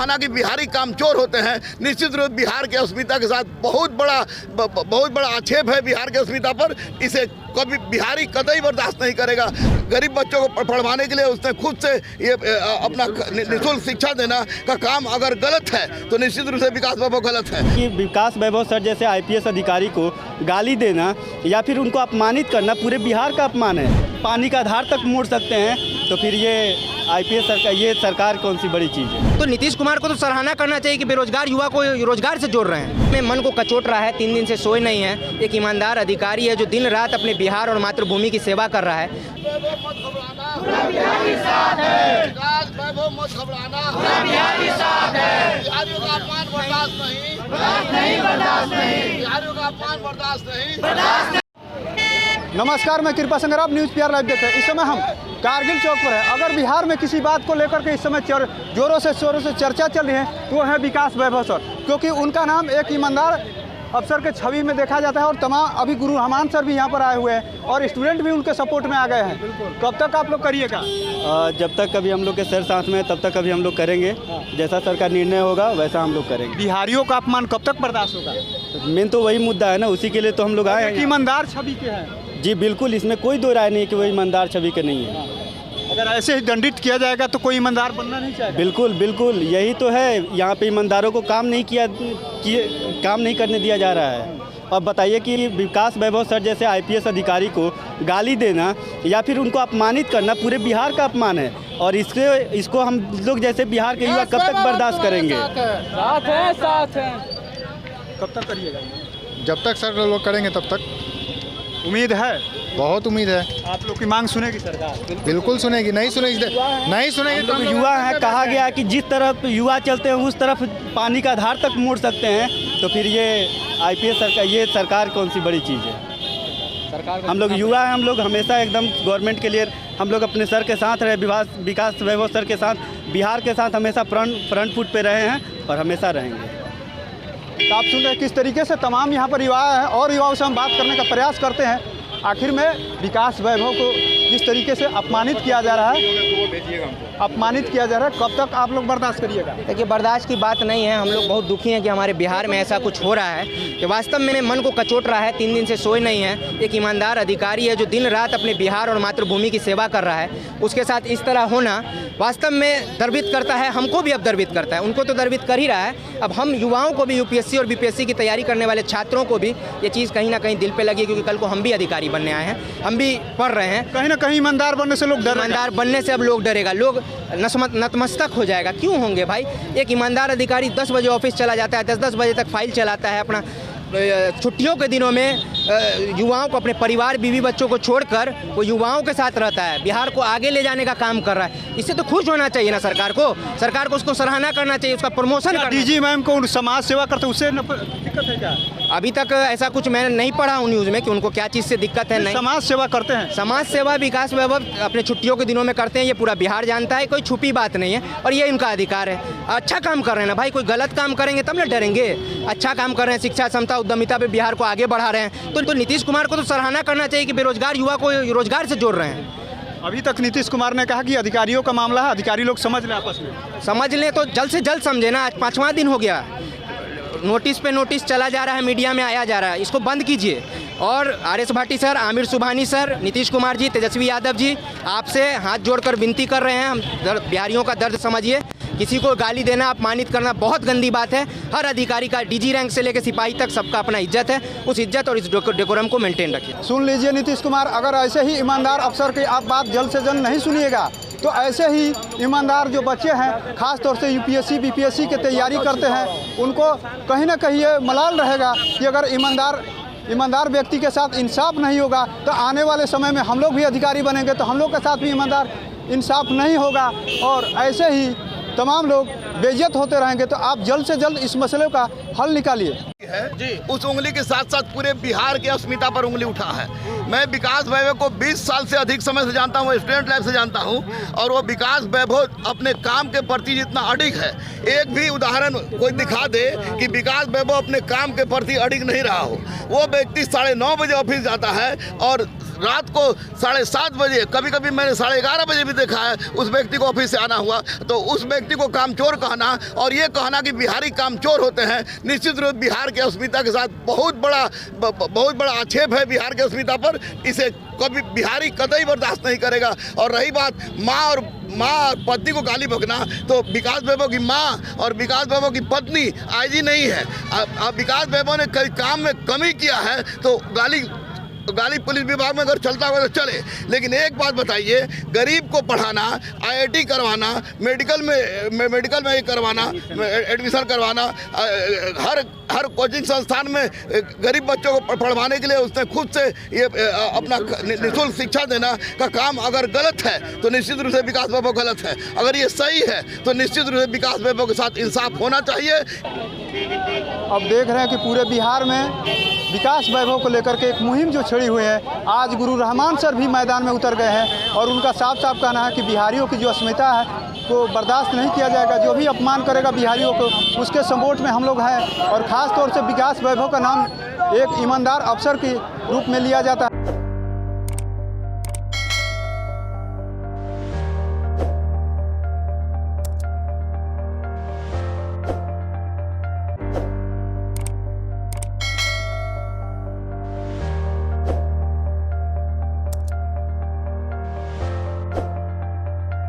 कहना कि बिहारी कामचोर होते हैं, निश्चित रूप बिहार के अस्मिता के साथ बहुत बड़ा आक्षेप है बिहार के अस्मिता पर। इसे कभी बिहारी कतई बर्दाश्त नहीं करेगा। गरीब बच्चों को पढ़वाने के लिए उसने खुद से ये अपना निःशुल्क शिक्षा देना का काम अगर गलत है तो निश्चित रूप से विकास वैभव गलत है। कि विकास वैभव सर जैसे आईपीएस अधिकारी को गाली देना या फिर उनको अपमानित करना पूरे बिहार का अपमान है। पानी का आधार तक मोड़ सकते हैं तो फिर ये आईपीएस सरकार, ये सरकार कौन सी बड़ी चीज़ है। तो नीतीश कुमार को तो सराहना करना चाहिए कि बेरोजगार युवा को रोजगार से जोड़ रहे हैं। अपने मन को कचोट रहा है, 3 दिन से सोए नहीं है। एक ईमानदार अधिकारी है जो दिन रात अपने बिहार और मातृभूमि की सेवा कर रहा है। नमस्कार, मैं कृपा संग्राम, न्यूज़ पीआर लाइव देख रहे हैं। इस समय हम कारगिल चौक पर है। अगर बिहार में किसी बात को लेकर के इस समय जोरों से शोरों से चर्चा चल रही है तो वो है विकास वैभव सर, क्योंकि उनका नाम एक ईमानदार अफसर के छवि में देखा जाता है। और तमाम अभी गुरु रहमान सर भी यहाँ पर आए हुए हैं और स्टूडेंट भी उनके सपोर्ट में आ गए हैं। कब तक आप लोग करिएगा? जब तक कभी हम लोग के सर साथ में है तब तक कभी हम लोग करेंगे। जैसा सर का निर्णय होगा वैसा हम लोग करेंगे। बिहारियों का अपमान कब तक बर्दाश्त होगा? मेन तो वही मुद्दा है ना, उसी के लिए तो हम लोग आए हैं। ईमानदार छवि के हैं जी बिल्कुल, इसमें कोई दो राय नहीं कि वो ईमानदार छवि के नहीं है। अगर ऐसे ही दंडित किया जाएगा तो कोई ईमानदार बनना नहीं चाहेगा। बिल्कुल बिल्कुल, यही तो है। यहाँ पे ईमानदारों को काम नहीं करने दिया जा रहा है। अब बताइए कि विकास वैभव सर जैसे आईपीएस अधिकारी को गाली देना या फिर उनको अपमानित करना पूरे बिहार का अपमान है। और इसको हम लोग जैसे बिहार के युवा कब तक बर्दाश्त करेंगे? साथ है। कब तक करिएगा? जब तक सर लोग करेंगे तब तक। उम्मीद है, बहुत उम्मीद है। आप लोग की मांग सुनेगी सरकार? बिल्कुल सुनेगी। नहीं सुनेगी तो हम युवा है, कहा गया कि जिस तरफ युवा चलते हैं उस तरफ पानी का आधार तक मोड़ सकते हैं। तो फिर ये आईपीएस सरकार, ये सरकार कौन सी बड़ी चीज़ है। हम लोग युवा हैं, हम लोग हमेशा एकदम गवर्नमेंट के लिए हम लोग अपने सर के साथ रहे। विकास वैभव सर के साथ, बिहार के साथ हमेशा फ्रंट फुट पे रहे हैं और हमेशा रहेंगे। तो आप सुन रहे हैं किस तरीके से तमाम यहाँ पर युवा हैं और युवाओं से हम बात करने का प्रयास करते हैं। आखिर में विकास वैभव को जिस तरीके से अपमानित किया जा रहा है, कब तक आप लोग बर्दाश्त करिएगा? देखिए, बर्दाश्त की बात नहीं है। हम लोग बहुत दुखी हैं कि हमारे बिहार में ऐसा कुछ हो रहा है कि वास्तव में मन को कचोट रहा है। 3 दिन से सोए नहीं है। एक ईमानदार अधिकारी है जो दिन रात अपने बिहार और मातृभूमि की सेवा कर रहा है। उसके साथ इस तरह होना वास्तव में गर्वित करता है। हमको भी अब गर्वित करता है, उनको तो गर्वित कर ही रहा है। अब हम युवाओं को भी, यूपीएससी और बीपीएससी की तैयारी करने वाले छात्रों को भी ये चीज़ कहीं ना कहीं दिल पे लगी, क्योंकि कल को हम भी अधिकारी बनने आए हैं, हम भी पढ़ रहे हैं। कहीं ना कहीं ईमानदार बनने से लोग ईमानदार बनने से अब लोग डरेगा, लोग नतमस्तक हो जाएगा। क्यों होंगे भाई? एक ईमानदार अधिकारी 10 बजे ऑफिस चला जाता है, 10 बजे तक फाइल चलाता है अपना। छुट्टियों के दिनों में युवाओं को, अपने परिवार बीवी बच्चों को छोड़कर वो युवाओं के साथ रहता है, बिहार को आगे ले जाने का काम कर रहा है। इससे तो खुश होना चाहिए ना सरकार को उसको सराहना करना चाहिए, उसका प्रमोशन करना। डीजी मैम को समाज सेवा करते उससे दिक्कत है क्या? अभी तक ऐसा कुछ मैंने नहीं पढ़ा हूँ न्यूज़ में कि उनको क्या चीज़ से दिक्कत है। नहीं, समाज सेवा करते हैं। समाज सेवा विकास वैभव अपने छुट्टियों के दिनों में करते हैं, ये पूरा बिहार जानता है, कोई छुपी बात नहीं है और ये इनका अधिकार है। अच्छा काम कर रहे हैं ना भाई, कोई गलत काम करेंगे तब ना डरेंगे। अच्छा काम कर रहे हैं, शिक्षा, क्षमता, उद्यमिता पे बिहार को आगे बढ़ा रहे हैं। तो नीतीश कुमार को तो सराहना करना चाहिए कि बेरोजगार युवा को रोजगार से जोड़ रहे हैं। अभी तक नीतीश कुमार ने कहा कि अधिकारियों का मामला है, अधिकारी लोग समझ लें, आपस में समझ लें। तो जल्द से जल्द समझे ना। आज 5वां दिन हो गया, नोटिस पे नोटिस चला जा रहा है, मीडिया में आया जा रहा है। इसको बंद कीजिए। और आर.एस. भाटी सर, आमिर सुबहानी सर, नीतीश कुमार जी, तेजस्वी यादव जी, आपसे हाथ जोड़कर विनती कर रहे हैं, हम बिहारियों का दर्द समझिए। किसी को गाली देना, अपमानित करना बहुत गंदी बात है। हर अधिकारी का, डीजी रैंक से लेकर सिपाही तक, सबका अपना इज्जत है। उस इज्जत और इस डेकोरम को मेंटेन रखिए। सुन लीजिए नीतीश कुमार, अगर ऐसे ही ईमानदार अफसर की आप बात जल्द से जल्द नहीं सुनिएगा तो ऐसे ही ईमानदार जो बच्चे हैं, खास तौर से यूपीएससी बीपीएससी की तैयारी करते हैं, उनको कहीं ना कहीं ये मलाल रहेगा कि अगर ईमानदार व्यक्ति के साथ इंसाफ नहीं होगा तो आने वाले समय में हम लोग भी अधिकारी बनेंगे तो हम लोग के साथ भी ईमानदार इंसाफ नहीं होगा और ऐसे ही तमाम लोग बेइज्जत होते रहेंगे। तो आप जल्द से जल्द इस मसले का हल निकालिए। है जी, उस उंगली के साथ साथ पूरे बिहार के अस्मिता पर उंगली उठा है। मैं विकास वैभव को 20 साल से अधिक समय से जानता हूँ, स्टूडेंट लाइफ से जानता हूँ, और वो विकास वैभव अपने काम के प्रति जितना अडिग है, एक भी उदाहरण कोई दिखा दे कि विकास वैभव अपने काम के प्रति अडिग नहीं रहा हो। वो व्यक्ति 9:30 बजे ऑफिस जाता है और रात को 7:30 बजे, कभी कभी मैंने 11:30 बजे भी देखा है उस व्यक्ति को ऑफिस से आना हुआ। तो उस व्यक्ति को कामचोर कहना और ये कहना कि बिहारी कामचोर होते हैं, निश्चित रूप बिहार के अस्मिता के साथ बहुत बड़ा आक्षेप है बिहार के अस्मिता पर। इसे कभी बिहारी कतई बर्दाश्त नहीं करेगा। और रही बात माँ और पत्नी को गाली बकना, तो विकास वैभव की माँ और विकास वैभव की पत्नी आईजी नहीं है। अब विकास वैभव ने कई काम में कमी किया है तो गाली पुलिस विभाग में अगर चलता हुआ तो चले, लेकिन एक बात बताइए, गरीब को पढ़ाना, IIT करवाना, मेडिकल में ये करवाना, एडमिशन करवाना, हर कोचिंग संस्थान में गरीब बच्चों को पढ़वाने के लिए उसने खुद से ये अपना निःशुल्क शिक्षा देना का काम अगर गलत है तो निश्चित रूप से विकास वैभव गलत है। अगर ये सही है तो निश्चित रूप से विकास वैभव के साथ इंसाफ होना चाहिए। अब देख रहे हैं कि पूरे बिहार में विकास वैभव को लेकर के एक मुहिम जो छड़ी हुई है, आज गुरु रहमान सर भी मैदान में उतर गए हैं और उनका साफ साफ कहना है कि बिहारियों की जो अस्मिता है को बर्दाश्त नहीं किया जाएगा। जो भी अपमान करेगा बिहारियों को, उसके सपोर्ट में हम लोग हैं। और ख़ास तौर से विकास वैभव का नाम एक ईमानदार अफसर के रूप में लिया जाता है।